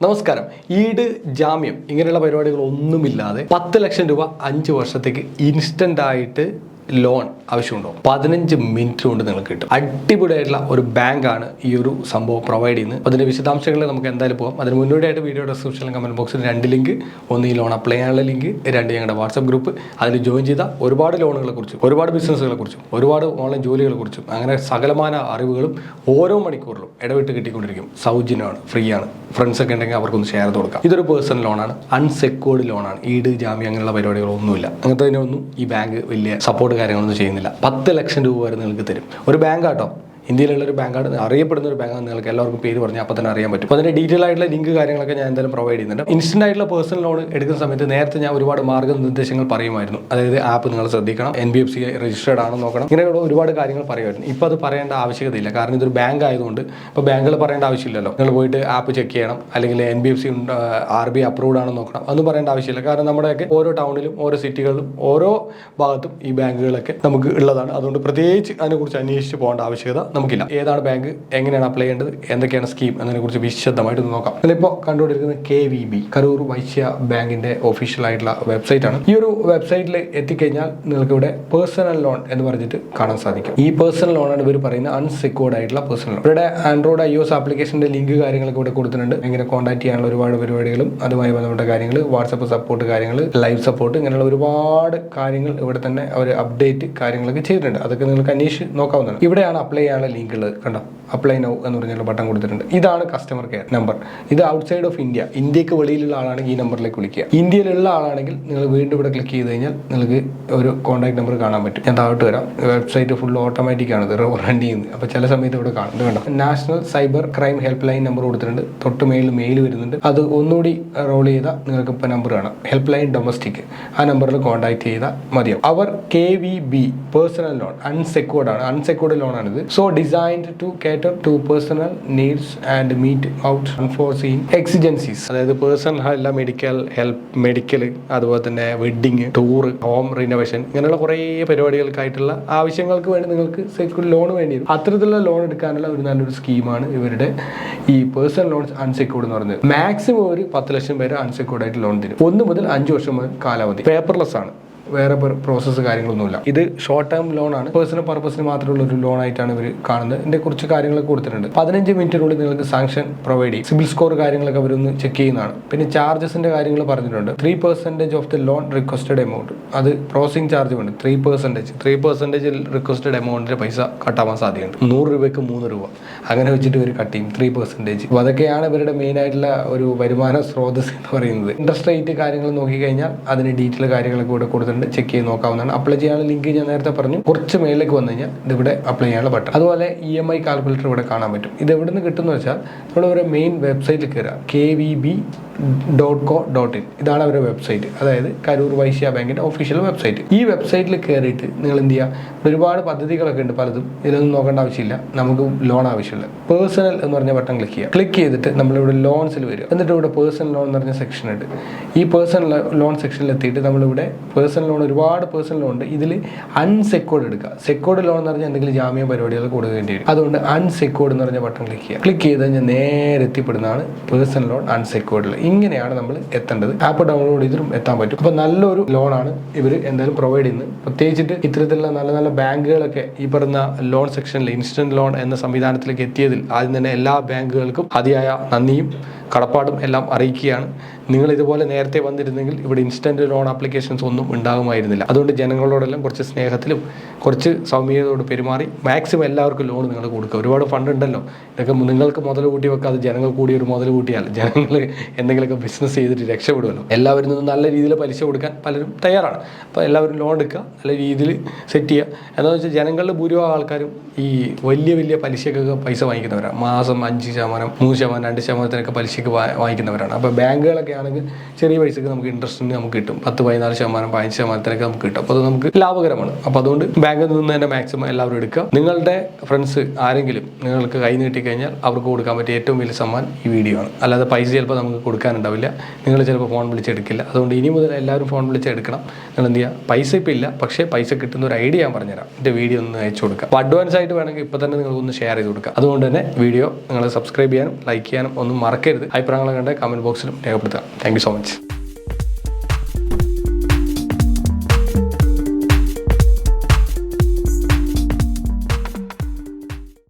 നമസ്കാരം. ഈട് ജാമ്യം ഇങ്ങനെയുള്ള പരിപാടികളൊന്നുമില്ലാതെ 10 ലക്ഷം രൂപ 5 വർഷത്തേക്ക് ഇൻസ്റ്റന്റ് ആയിട്ട് ലോൺ ആവശ്യമുണ്ടോ? 15 മിനിറ്റ് കൊണ്ട് നിങ്ങൾക്ക് കിട്ടും. അടിപൊളിയായിട്ടുള്ള ഒരു ബാങ്കാണ് ഈ ഒരു സംഭവം പ്രൊവൈഡ് ചെയ്യുന്നത്. അതിന്റെ വിശദാംശങ്ങളിൽ നമുക്ക് എന്തായാലും പോകാം. അതിന് മുന്നോടിയായിട്ട് വീഡിയോ ഡിസ്ക്രിപ്ഷനിലും കമന്റ് ബോക്സിൽ 2 ലിങ്ക്, ഒന്ന് ഈ ലോൺ അപ്ലൈ ചെയ്യാനുള്ള ലിങ്ക്, 2 ഞങ്ങളുടെ വാട്സ്ആപ്പ് ഗ്രൂപ്പ്. അതിൽ ജോയിൻ ചെയ്ത ഒരുപാട് ലോണുകളെ കുറിച്ചും ഒരുപാട് ബിസിനസ്സുകളെ കുറിച്ചും ഒരുപാട് ഓൺലൈൻ ജോലികളെ കുറിച്ചും അങ്ങനെ സകലമാന അറിവുകളും ഓരോ മണിക്കൂറിലും ഇടവിട്ട് കിട്ടിക്കൊണ്ടിരിക്കും. സൗജന്യമാണ്, ഫ്രീ ആണ്. ഫ്രണ്ട്സ് ഒക്കെ ഉണ്ടെങ്കിൽ അവർക്കൊന്ന് ഷെയർ ചെയ്ത് കൊടുക്കാം. ഇതൊരു പേഴ്സണൽ ലോണാണ്, അൺസെക്യൂർഡ് ലോണാണ്. ഈട് ജാമ്യം അങ്ങനെയുള്ള പരിപാടികളൊന്നുമില്ല. അങ്ങനത്തെ ഒന്നും ഈ ബാങ്ക് വലിയ സപ്പോർട്ട് കാര്യങ്ങളൊന്നും ചെയ്യുന്നില്ല. 10 ലക്ഷം രൂപ വരെ നിങ്ങൾക്ക് തരും. ഒരു ബാങ്കാട്ടോ, ഇന്ത്യയിലുള്ള ഒരു ബാങ്കാണ്, അറിയപ്പെടുന്ന ഒരു ബാങ്കാണ്. നിങ്ങൾക്ക് എല്ലാവർക്കും പേര് പറഞ്ഞാൽ അപ്പോൾ തന്നെ അറിയാൻ പറ്റും. അപ്പോൾ അതിൻ്റെ ഡീറ്റെയിൽ ആയിട്ടുള്ള ലിങ്ക് കാര്യങ്ങളൊക്കെ ഞാൻ എന്തായാലും പ്രൊവൈഡ് ചെയ്യുന്നുണ്ട്. ഇൻസ്റ്റന്റ് ആയിട്ടുള്ള പേഴ്സണൽ ലോൺ എടുക്കുന്ന സമയത്ത് നേരത്തെ ഞാൻ ഒരുപാട് മാർഗ്ഗനിർദ്ദേശങ്ങൾ പറയുമായിരുന്നു. അതായത് ആപ്പ് നിങ്ങൾ ശ്രദ്ധിക്കണം, NBFC രജിസ്റ്റേർഡ് ആണെന്ന് നോക്കണം, ഇങ്ങനെയുള്ള ഒരുപാട് കാര്യങ്ങൾ പറയുമായിരുന്നു. ഇപ്പോൾ അത് പറയേണ്ട ആവശ്യകതയില്ല. കാരണം ഇതൊരു ബാങ്ക് ആയതുകൊണ്ട് ഇപ്പോൾ ബാങ്കുകൾ പറയേണ്ട ആവശ്യമില്ലല്ലോ. നിങ്ങൾ പോയിട്ട് ആപ്പ് ചെക്ക് ചെയ്യണം, അല്ലെങ്കിൽ NBFC RBI അപ്രൂവ്ഡ് ആണെന്ന് നോക്കണം, അതൊന്നും പറയേണ്ട ആവശ്യമില്ല. കാരണം നമ്മുടെയൊക്കെ ഓരോ ടൗണിലും ഓരോ സിറ്റികളിലും ഓരോ ഭാഗത്തും ഈ ബാങ്കുകളൊക്കെ നമുക്ക് ഉള്ളതാണ്. അതുകൊണ്ട് പ്രത്യേകിച്ച് അതിനെക്കുറിച്ച് അന്വേഷിച്ച് പോകേണ്ട ആവശ്യകത നമുക്കില്ല. ഏതാണ് ബാങ്ക്, എങ്ങനെയാണ് അപ്ലൈ ചെയ്യേണ്ടത്, എന്തൊക്കെയാണ് സ്കീം എന്നതിനെക്കുറിച്ച് വിശദമായിട്ട് നോക്കാം. അതിലിപ്പോൾ കണ്ടുകൊണ്ടിരിക്കുന്നത് KVB, കരൂർ വൈശ്യ ബാങ്കിന്റെ ഒഫീഷ്യൽ ആയിട്ടുള്ള വെബ്സൈറ്റ് ആണ്. ഈ ഒരു വെബ്സൈറ്റിൽ എത്തിക്കഴിഞ്ഞാൽ നിങ്ങൾക്ക് ഇവിടെ പേഴ്സണൽ ലോൺ എന്ന് പറഞ്ഞിട്ട് കാണാൻ സാധിക്കും. ഈ പേഴ്സണൽ ലോണാണ് ഇവർ പറയുന്ന അൺസെക്യൂർഡ് ആയിട്ടുള്ള പേഴ്സണൽ ലോൺ. ഇവിടെ ആൻഡ്രോയിഡ് iOS ആപ്ലിക്കേഷന്റെ ലിങ്ക് കാര്യങ്ങളൊക്കെ ഇവിടെ കൊടുത്തിട്ടുണ്ട്. എങ്ങനെ കോൺടാക്ട് ചെയ്യാനുള്ള ഒരുപാട് പരിപാടികളും അതുമായി ബന്ധപ്പെട്ട കാര്യങ്ങൾ, വാട്സപ്പ് സപ്പോർട്ട് കാര്യങ്ങൾ, ലൈവ് സപ്പോർട്ട്, ഇങ്ങനെയുള്ള ഒരുപാട് കാര്യങ്ങൾ ഇവിടെ തന്നെ അവർ അപ്ഡേറ്റ് കാര്യങ്ങളൊക്കെ ചെയ്തിട്ടുണ്ട്. അതൊക്കെ നിങ്ങൾക്ക് അന്വേഷിച്ച് നോക്കാവുന്നതാണ്. ഇവിടെയാണ് അപ്ലൈ ചെയ്യാനുള്ള ലിങ്ക് ഉള്ളത്. കണ്ടോ, അപ്ലൈ നൗ എന്ന് പറഞ്ഞുള്ള ബട്ടൺ കൊടുത്തിട്ടുണ്ട്. ഇതാണ് കസ്റ്റമർ കെയർ നമ്പർ. ഇത് ഔട്ട്സൈഡ് ഓഫ് ഇന്ത്യ, ഇന്ത്യക്ക് വെളിയിലുള്ള ആളാണെങ്കിൽ ഈ നമ്പറിലേക്ക് വിളിക്കുക. ഇന്ത്യയിലുള്ള ആളാണെങ്കിൽ നിങ്ങൾ വീണ്ടും ഇവിടെ ക്ലിക്ക് ചെയ്ത് കഴിഞ്ഞാൽ നിങ്ങൾക്ക് ഒരു കോൺടാക്ട് നമ്പർ കാണാൻ പറ്റും. ഞാൻ താഴോട്ട് വരാം. വെബ്സൈറ്റ് ഫുൾ ഓട്ടോമാറ്റിക് ആണ്, ഇത് റൺ ചെയ്യുന്നത്. അപ്പോൾ ചില സമയത്ത് ഇവിടെ കാണും. ഇത് കണ്ടോ, national cyber crime help line number കൊടുത്തിട്ടുണ്ട്. തൊട്ട് മേളിൽ മെയിൽ വരുന്നുണ്ട്. അത് ഒന്നുകൂടി റോൾ ചെയ്താൽ നിങ്ങൾക്ക് ഇപ്പോൾ നമ്പർ കാണാം, ഹെൽപ്പ് ലൈൻ ഡൊമസ്റ്റിക്. ആ നമ്പറിൽ കോൺടാക്ട് ചെയ്താൽ മതിയാവും. അവർ KVB പേഴ്സണൽ ലോൺ അൺസെക്യൂർഡ് ആണ്, അൺസെക്യൂർഡ് ലോൺ ആണിത്. So designed to cater to personal needs and meet out unforeseen exigencies. അതായത് പേഴ്സണൽ അല്ല, മെഡിക്കൽ, അതുപോലെ തന്നെ വെഡിങ്, ടൂർ, ഹോം റിനോവേഷൻ, ഇങ്ങനെയുള്ള കുറേ പരിപാടികൾക്കായിട്ടുള്ള ആവശ്യങ്ങൾക്ക് വേണ്ടി നിങ്ങൾക്ക് സെക്യൂർഡ് ലോൺ വേണ്ടി വരും. അത്തരത്തിലുള്ള ലോൺ എടുക്കാനുള്ള ഒരു നല്ലൊരു സ്കീമാണ് ഇവരുടെ ഈ പേഴ്സണൽ ലോൺസ് അൺസെക്യൂർഡ് എന്ന് പറയുന്നത്. മാക്സിമം ഒരു 10 ലക്ഷം പേര് അൺസെക്യൂർഡ് ആയിട്ട് ലോൺ തരും. 1 മുതൽ 5 വർഷം മുതൽ കാലാവധി. പേപ്പർലെസ് ആണ്, വേറെ പ്രോസസ്സ് കാര്യങ്ങളൊന്നുമില്ല. ഇത് ഷോർട്ട് ടേം ലോൺ ആണ്, പേഴ്സണൽ പർപ്പസിന് മാത്രമുള്ള ഒരു ലോൺ ആയിട്ടാണ് ഇവർ കാണുന്നത്. ഇതിന്റെ കുറച്ച് കാര്യങ്ങളൊക്കെ കൊടുത്തിട്ടുണ്ട്. 15 മിനിറ്റിനുള്ളിൽ നിങ്ങൾക്ക് സാങ്ഷൻ പ്രൊവൈഡ് ചെയ്യും. സിബിൽ സ്കോർ കാര്യങ്ങളൊക്കെ അവരൊന്ന് ചെക്ക് ചെയ്യുന്നതാണ്. പിന്നെ ചാർജസിന്റെ കാര്യങ്ങൾ പറഞ്ഞിട്ടുണ്ട്. 3% of the loan requested amount, അത് പ്രോസസിംഗ് ചാർജ് ഉണ്ട്. 3% റിക്വസ്റ്റഡ് എമൗണ്ടിന്റെ പൈസ കട്ടാവാൻ സാധ്യതയുണ്ട്. 100 രൂപയ്ക്ക് 3 രൂപ അങ്ങനെ വെച്ചിട്ട് ഇവർ കട്ട് ചെയ്യും 3%. അപ്പോൾ അതൊക്കെയാണ് ഇവരുടെ മെയിൻ ആയിട്ടുള്ള ഒരു വരുമാന സ്രോതസ് എന്ന് പറയുന്നത്. ഇൻട്രസ്റ്റ് റേറ്റ് കാര്യങ്ങൾ നോക്കിക്കഴിഞ്ഞാൽ അതിന് ഡീറ്റെയിൽ കാര്യങ്ങളൊക്കെ ഇവിടെ കൊടുത്തിട്ടുണ്ട്. ചെക്ക് ചെയ്ത് നോക്കാവുന്നതാണ്. അപ്ലൈ ചെയ്യാനുള്ള ലിങ്ക് ഞാൻ നേരത്തെ പറഞ്ഞു. കുറച്ച് മേളിലേക്ക് വന്നു കഴിഞ്ഞാൽ ഇതിവിടെ അപ്ലൈ ചെയ്യാനുള്ള ബട്ടൺ. അതുപോലെ EMI കാൽക്കുലേറ്റർ ഇവിടെ കാണാൻ പറ്റും. ഇത് എവിടെ നിന്ന് കിട്ടുമെന്ന് വെച്ചാൽ നമ്മൾ അവരുടെ മെയിൻ വെബ്സൈറ്റിൽ കയറുക, kvb.co.in. ഇതാണ് അവരുടെ വെബ്സൈറ്റ്, അതായത് കരൂർ വൈശ്യ ബാങ്കിന്റെ ഒഫീഷ്യൽ വെബ്സൈറ്റ്. ഈ വെബ്സൈറ്റിൽ കയറിയിട്ട് നിങ്ങൾ എന്ത് ചെയ്യുക, ഒരുപാട് പദ്ധതികളൊക്കെ ഉണ്ട് പലതും. ഇതിലൊന്നും നോക്കേണ്ട ആവശ്യമില്ല, നമുക്ക് ലോൺ ആവശ്യമില്ല. പേഴ്സണൽ എന്ന് പറഞ്ഞ ബട്ടൺ ക്ലിക്ക് ചെയ്യുക. ക്ലിക്ക് ചെയ്തിട്ട് നമ്മളിവിടെ ലോൺസിൽ വരും. എന്നിട്ട് ഇവിടെ പേഴ്സണൽ ലോൺ എന്ന് പറഞ്ഞ സെക്ഷൻ ഉണ്ട്. ഈ പേഴ്സണൽ ലോൺ സെക്ഷനിൽ എത്തിയിട്ട് നമ്മളിവിടെ പേഴ്സണൽ ലോൺ, ഒരുപാട് പേഴ്സണൽ ലോൺ ഉണ്ട്. ഇതിൽ അൺസെക്യൂർഡ് എടുക്കുക. സെക്യൂർഡ് ലോൺ എന്ന് പറഞ്ഞാൽ എന്തെങ്കിലും ജാമ്യ പരിപാടികൾ കൊടുക്കേണ്ടി വരും. അതുകൊണ്ട് അൺസെക്യൂർഡ് എന്ന് പറഞ്ഞ ബട്ടൺ ക്ലിക്ക് ചെയ്യുക. ക്ലിക്ക് ചെയ്ത് കഴിഞ്ഞാൽ നേരെ എത്തിപ്പെടുന്നതാണ് പേഴ്സണൽ ലോൺ അൺസെക്യൂർഡിൽ. ഇങ്ങനെയാണ് നമ്മൾ എത്തേണ്ടത്. ആപ്പ് ഡൗൺലോഡ് ചെയ്തിട്ടും എത്താൻ പറ്റും. അപ്പോൾ നല്ലൊരു ലോണാണ് ഇവർ എന്തായാലും പ്രൊവൈഡ് ചെയ്യുന്നത്. പ്രത്യേകിച്ചിട്ട് ഇത്തരത്തിലുള്ള നല്ല നല്ല ബാങ്കുകളൊക്കെ ഈ പറഞ്ഞ ലോൺ സെക്ഷനിൽ ഇൻസ്റ്റന്റ് ലോൺ എന്ന സംവിധാനത്തിലേക്ക് എത്തിയതിൽ ആദ്യം തന്നെ എല്ലാ ബാങ്കുകൾക്കും അതിയായ നന്ദിയും കടപ്പാടും എല്ലാം അറിയിക്കുകയാണ്. നിങ്ങൾ ഇതുപോലെ നേരത്തെ വന്നിരുന്നെങ്കിൽ ഇവിടെ ഇൻസ്റ്റന്റ് ലോൺ ആപ്ലിക്കേഷൻസ് ഒന്നും ഉണ്ടാകുമായിരുന്നില്ല. അതുകൊണ്ട് ജനങ്ങളോടെല്ലാം കുറച്ച് സ്നേഹത്തിലും കുറച്ച് സൗമ്യതയോട് പെരുമാറി മാക്സിമം എല്ലാവർക്കും ലോൺ നിങ്ങൾ കൊടുക്കുക. ഒരുപാട് ഫണ്ട് ഉണ്ടല്ലോ, ഇതൊക്കെ നിങ്ങൾക്ക് മുതൽ കൂട്ടി വെക്കാതെ ജനങ്ങൾ കൂടി ഒരു മുതൽ കൂട്ടിയാൽ ജനങ്ങൾ എന്തെങ്കിലുമൊക്കെ ബിസിനസ് ചെയ്തിട്ട് രക്ഷപ്പെടുമല്ലോ. എല്ലാവരും നിന്ന് നല്ല രീതിയിൽ പലിശ കൊടുക്കാൻ പലരും തയ്യാറാണ്. അപ്പോൾ എല്ലാവരും ലോൺ എടുക്കുക, നല്ല രീതിയിൽ സെറ്റ് ചെയ്യുക. എന്താണെന്ന് വെച്ചാൽ ജനങ്ങളുടെ ഭൂരിഭാഗം ആൾക്കാരും ഈ വലിയ പലിശക്കൊക്കെ പൈസ വാങ്ങിക്കുന്നവരാണ്. മാസം 5%, 3%, 2%-ഒക്കെ പലിശക്ക് വാങ്ങിക്കുന്നവരാണ്. അപ്പോൾ ബാങ്കുകളൊക്കെ ആണെങ്കിൽ ചെറിയ പൈസക്ക് നമുക്ക് ഇൻട്രസ്റ്റിന് നമുക്ക് കിട്ടും. 10-14%, 15%-ഒക്കെ നമുക്ക് കിട്ടും. അപ്പോൾ അത് നമുക്ക് ലാഭകരമാണ്. അപ്പോൾ അതുകൊണ്ട് ബാങ്കിൽ നിന്ന് തന്നെ മാക്സിമം എല്ലാവരും എടുക്കുക. നിങ്ങളുടെ ഫ്രണ്ട്സ് ആരെങ്കിലും നിങ്ങൾക്ക് കൈ നീട്ടി കഴിഞ്ഞാൽ അവർക്ക് കൊടുക്കാൻ പറ്റിയ ഏറ്റവും വലിയ സമ്മാനം ഈ വീഡിയോ ആണ്. അല്ലാതെ പൈസ ചിലപ്പോൾ നമുക്ക് കൊടുക്കാൻ എടുക്കാനുണ്ടാവില്ല, നിങ്ങൾ ചിലപ്പോൾ ഫോൺ വിളിച്ചെടുക്കില്ല. അതുകൊണ്ട് ഇനി മുതൽ എല്ലാവരും ഫോൺ വിളിച്ചെടുക്കണം. നിങ്ങൾ എന്ത് ചെയ്യുക, പൈസ ഇപ്പോൾ ഇല്ല, പക്ഷേ പൈസ കിട്ടുന്ന ഒരു ഐഡിയ ഞാൻ പറഞ്ഞുതരാം. എൻ്റെ വീഡിയോ ഒന്ന് അയച്ചു കൊടുക്കുക. അപ്പോൾ അഡ്വാൻസ് ആയിട്ട് വേണമെങ്കിൽ ഇപ്പോൾ തന്നെ നിങ്ങൾക്കൊന്ന് ഷെയർ ചെയ്ത് കൊടുക്കുക. അതുകൊണ്ട് തന്നെ വീഡിയോ നിങ്ങൾ സബ്സ്ക്രൈബ് ചെയ്യാനും ലൈക്ക് ചെയ്യാനും ഒന്നും മറക്കരുത്. അഭിപ്രായങ്ങൾ കണ്ട് കമൻറ്റ് ബോക്സിലും രേഖപ്പെടുത്തുക. Thank you so much.